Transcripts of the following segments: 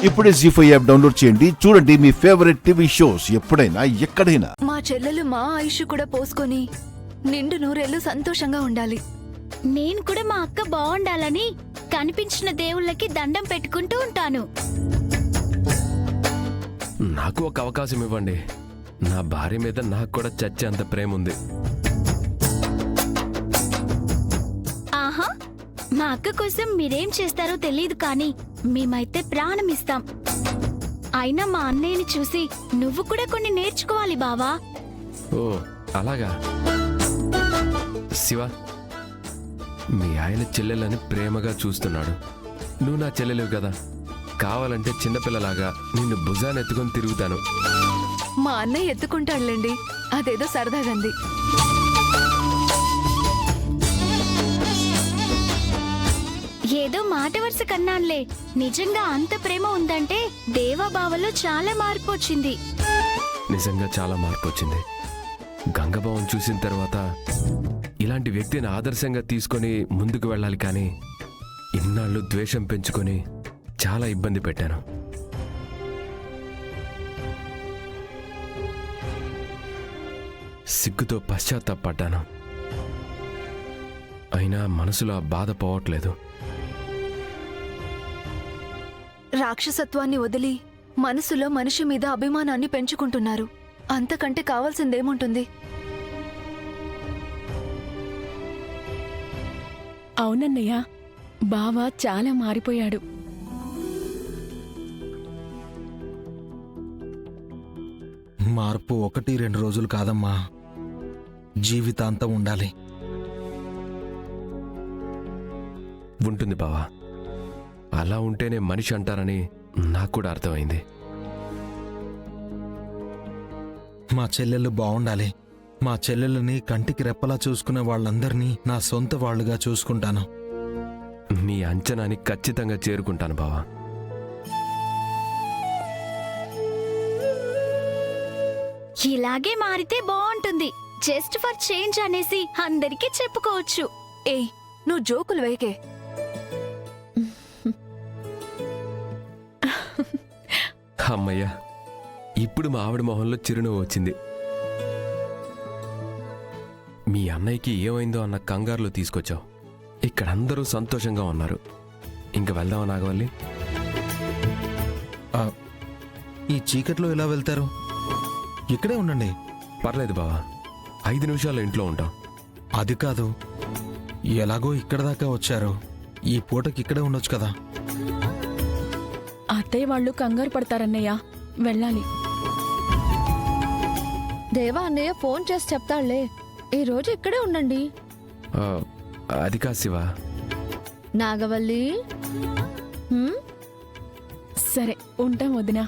ఇప్పుడే జీ5 app download చేయండి. చూడండి మీ ఫేవరెట్ టీవీ షోస్ ఎప్పుడైనా ఎక్కడైనా. మా చెల్లెలు మా ఆయుష్ కూడా పోసుకొని నిండు నూరేళ్లు సంతోషంగా ఉండాలి. నేను కూడా మా అక్క బాగుండాలని కనిపించిన దేవుళ్ళకి దండం పెట్టుకుంటూ ఉంటాను. నాకు ఒక అవకాశం ఇవ్వండి. నా భార్య మీద నాకు కూడా చచ్చేంత ప్రేమ ఉంది. ఆహా, మా అక్క కోసం మీరేం చేస్తారో తెలియదు కానీ మేమైతే ప్రాణం ఇస్తాం. అయినా మా అన్నయ్యని చూసి నువ్వు కూడా కొన్ని నేర్చుకోవాలి బావా. ఓ అలాగా. శివ, మీ ఆయన చెల్లెలని ప్రేమగా చూస్తున్నాడు. నువ్వు నా చెల్లెలివి కదా, కావాలంటే చిన్నపిల్లలాగా నిన్ను భుజాన్ని ఎత్తుకొని తిరుగుతాను. మా అన్నయ్య ఎత్తుకుంటాడులేండి, అదేదో సరదాగంది. ఏదో మాట వరుస కన్నాన్లే, నిజంగా అంత ప్రేమ ఉందంటే దేవాబావలో చాలా మార్పు వచ్చింది. నిజంగా చాలా మార్పు వచ్చింది. గంగబావం చూసిన తర్వాత ఇలాంటి వ్యక్తిని ఆదర్శంగా తీసుకొని ముందుకు వెళ్ళాలి, కానీ ఇన్నాళ్ళు ద్వేషం పెంచుకొని చాలా ఇబ్బంది పెట్టాను. సిగ్గుతో పశ్చాత్తాపడ్డాను. అయినా మనసులో ఆ బాధ పోవట్లేదు. రాక్షసత్వాన్ని వదిలి మనసులో మనిషి మీద అభిమానాన్ని పెంచుకుంటున్నారు. అంతకంటే కావాల్సిందేముంటుంది? అవునన్నయ్య, బావ చాలా మారిపోయాడు. మార్పు 1-2 రోజులు కాదమ్మా, జీవితాంతం ఉండాలి. ఉంటుంది బావా, అలా ఉంటేనే మనిషి అంటారని నాకు కూడా అర్థమైంది. మా చెల్లెళ్ళు బాగుండాలి. మా చెల్లెళ్ళని కంటికి రెప్పలా చూసుకునే వాళ్ళందరినీ నా సొంత వాళ్ళుగా చూసుకుంటాను. నీ అంచనాని ఖచ్చితంగా చేరుకుంటాను బావా. ఇలాగే మారితే బాగుంటుంది. జస్ట్ ఫర్ చేంజ్ అనేసి అందరికీ చెప్పుకోవచ్చు. ఏయ్, నువ్వు జోకులు వేయకే. అమ్మయ్యా, ఇప్పుడు మా ఆవిడ మొహంలో చిరునవ్వు వచ్చింది. మీ అన్నయ్యకి ఏమైందో అన్న కంగారులో తీసుకొచ్చావు. ఇక్కడ అందరూ సంతోషంగా ఉన్నారు. ఇంక వెళ్దామా నాగవల్లి? ఈ చీకట్లో ఎలా వెళ్తారు? ఇక్కడే ఉండండి. పర్లేదు బావా, 5 నిమిషాల్లో ఇంట్లో ఉంటాం. అది కాదు, ఎలాగో ఇక్కడ దాకా వచ్చారు, ఈ పూటకి ఇక్కడే ఉండొచ్చు కదా. అత్తయ్య వాళ్ళు కంగారు పడతారన్నయ్య, వెళ్ళాలి. దేవా అన్నయ్య ఫోన్ చేసి చెప్తాళ్లే, ఈ రోజు ఇక్కడే ఉండండి. అది కా శివ. నాగవల్లి, సరే ఉంటాం వదినా.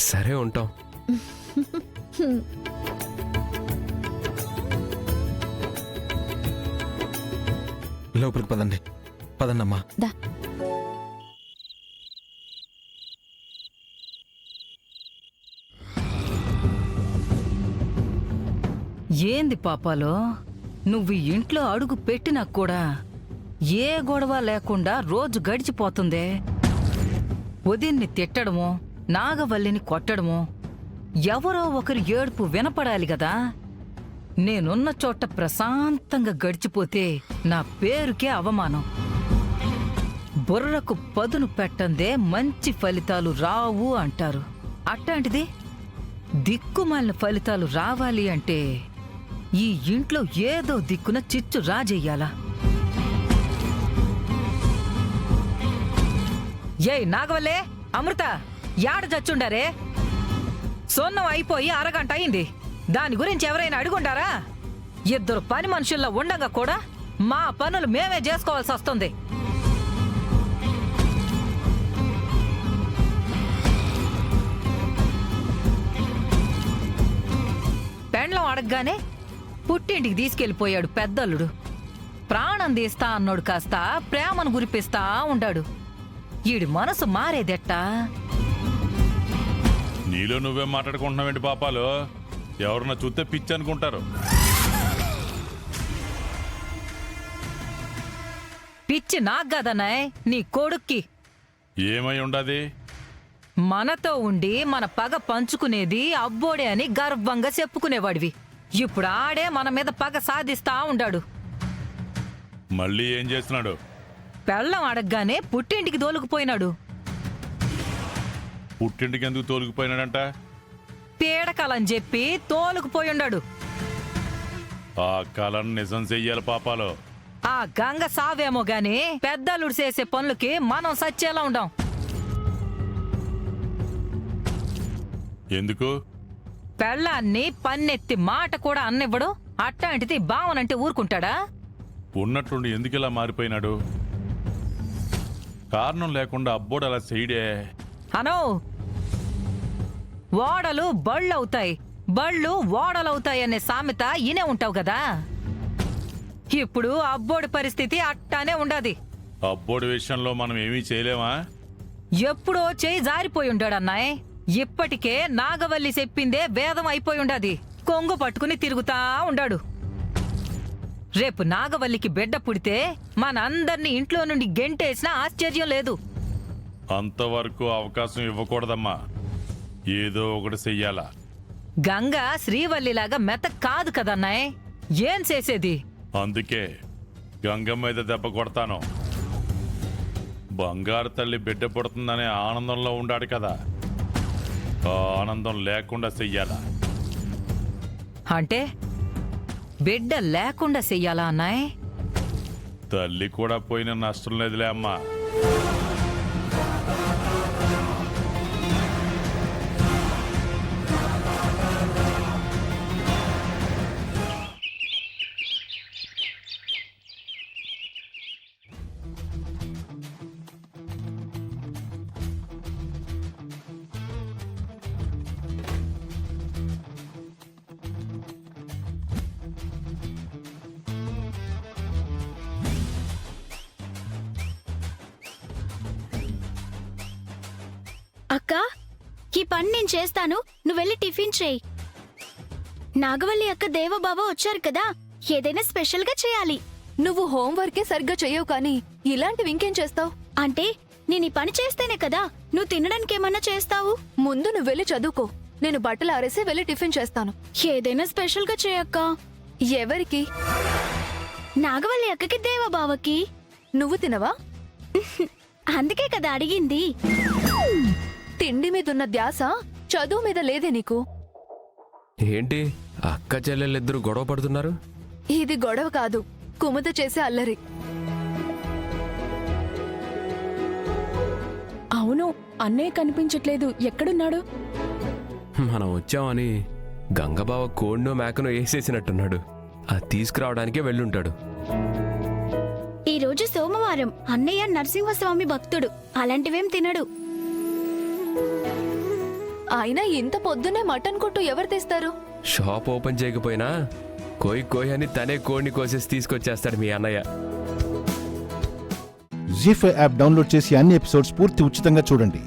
సరే ఉంటాం. లోపలికి పదండి. పదండమ్మా. దా. ఏంది పాపాలో, నువ్వు ఇంట్లో అడుగు పెట్టినా కూడా ఏ గొడవ లేకుండా రోజు గడిచిపోతుందే. ఉదయాన్ని తిట్టడమో, నాగవల్లిని కొట్టడమో, ఎవరో ఒకరి ఏడుపు వినపడాలి కదా. నేనున్న చోట ప్రశాంతంగా గడిచిపోతే నా పేరుకే అవమానం. బుర్రకు పదును పెట్టందే మంచి ఫలితాలు రావు అంటారు. అట్లాంటిది దిక్కుమాలిన ఫలితాలు రావాలి అంటే ఈ ఇంట్లో ఏదో దిక్కున చిచ్చు రాజెయ్యాలా? ఏయ్ నాగవల్లే, అమృత, యాడ చచ్చుండారే? సొన్నం అయిపోయి అరగంట అయింది. దాని గురించి ఎవరైనా అడుగుండారా? 2 పని మనుషుల్లో ఉండగా కూడా మా పనులు మేమే చేసుకోవాల్సి వస్తుంది. పెండ్లం అడగగానే పుట్టింటికి తీసుకెళ్లిపోయాడు పెద్దల్లుడు. ప్రాణం తీస్తా అన్నోడు కాస్త ప్రేమను గురిపిస్తా ఉండాడు. ఈడి మనసు మారేదెట్టా? నీలో నువ్వేం మాట్లాడుకుంటున్నావేంటి పాపాలు? ఎవరన్నా చూస్తే పిచ్చి అనుకుంటారు. పిచ్చి నాకు కదన్నాయ్, నీ కొడుక్కి. ఏమై ఉండది? మనతో ఉండి మన పగ పంచుకునేది అబ్బోడే అని గర్వంగా చెప్పుకునేవాడివి. ఇప్పుడు ఆడే మన మీద పగ సాధిస్తా ఉండాడు. మళ్ళీ ఏం చేస్తున్నాడు? పెళ్ళం అడగగానే పుట్టింటికి దోలుకుపోయినాడు. పుట్టింటికి ఎందుకు తోలుకుపోయినాడంట? పీడకలని చెప్పి తోలుకుపోయుండాడు. ఆ కళను నిజం చెయ్యాలి పాపాలు. ఆ గంగ సావేమో గాని పెద్దలుడు చేసే పనులకి మనం సచ్చేలా ఉండం. ఎందుకు? పెళ్ళాన్ని పన్నెత్తి మాట కూడా అన్నివ్వడు. అట్టాంటిది బావనంటే ఊరుకుంటాడా? ఉన్నట్లుండి ఎందుకు ఇలా మారిపోయినాడు? కారణం లేకుండా అబ్బోడు అలా చేయడే. అనో, ఓడలు బళ్ళవుతాయి, బళ్ళు ఓడలవుతాయి అనే సామెత ఇనే ఉంటావు కదా. ఇప్పుడు అబ్బోడి పరిస్థితి అట్టానే ఉండాది. అబ్బోడి విషయంలో మనం ఏమీ చేయలేమా? ఎప్పుడో చేయి జారిపోయి ఉండాడన్నాయ్. ఇప్పటికే నాగవల్లి చెప్పిందే వేదం అయిపోయి ఉండాది. కొంగు పట్టుకుని తిరుగుతా ఉండాడు. రేపు నాగవల్లికి బిడ్డ పుడితే మనందర్నీ ఇంట్లో నుండి గెంటేసినా ఆశ్చర్యం లేదు. అంతవరకు అవకాశం ఇవ్వకూడదమ్మా. ఏదో ఒకటి చెయ్యాలా. గంగ శ్రీవల్లిలాగా మెత కాదు కదన్నాయ్. ఏం చేసేది? అందుకే గంగమ్మ మీద దెబ్బ కొడతాను. బంగారు తల్లి బిడ్డ పుడుతుందనే ఆనందంలో ఉండాడు కదా, ఆ ఆనందం లేకుండా చెయ్యాలా. అంటే బిడ్డ లేకుండా చెయ్యాలా అన్నాయ్? తల్లి కూడా పోయిన నష్టం లేదులే అమ్మా. అక్క, ఈ పని నేను చేస్తాను, నువ్వెళ్ళి టిఫిన్ చేయి. నాగవల్లి అక్క దేవబాబా వచ్చారు కదా, ఏదైనా స్పెషల్ గా చేయాలి. నువ్వు హోంవర్కే సరిగ్గా చెయ్యవు కానీ ఇలాంటివి ఇంకేం చేస్తావు? అంటే నేను ఈ పని చేస్తేనే కదా నువ్వు తినడానికి ఏమన్నా చేస్తావు. ముందు నువ్వు వెళ్ళి చదువుకో, నేను బట్టలు ఆరేసి వెళ్ళి టిఫిన్ చేస్తాను. ఏదైనా స్పెషల్ గా చేయక్క. ఎవరికి? నాగవల్లి అక్కకి దేవబావకి. నువ్వు తినవా? అందుకే కదా అడిగింది. తిండి మీదున్న ధ్యాస చదువు మీద లేదే నీకు? ఏంటి అక్క చెల్లెళ్ళిద్దరూ గొడవ పడుతున్నారు? ఇది గొడవ కాదు, కుముద చేసే అల్లరి. అవును, అన్నయ్య కనిపించట్లేదు. ఎక్కడున్నాడు? మనం వచ్చామని గంగబావ కోడ్నో మేకనో వేసేసినట్టున్నాడు. అది తీసుకురావడానికే వెళ్ళుంటాడు. ఈ రోజు సోమవారం, అన్నయ్య నరసింహస్వామి భక్తుడు, అలాంటివేం తినడు. అయినా ఇంత పొద్దునే మటన్ కొట్టు ఎవరు తెస్తారు? షాప్ ఓపెన్ చేయకపోయినా కోయి కోయి అని తనే కోడిని కోసేసి తీసుకొచ్చేస్తాడు మీ అన్నయ్య. జీ5 యాప్ డౌన్లోడ్ చేసి అన్ని ఎపిసోడ్స్ పూర్తి ఉచితంగా చూడండి.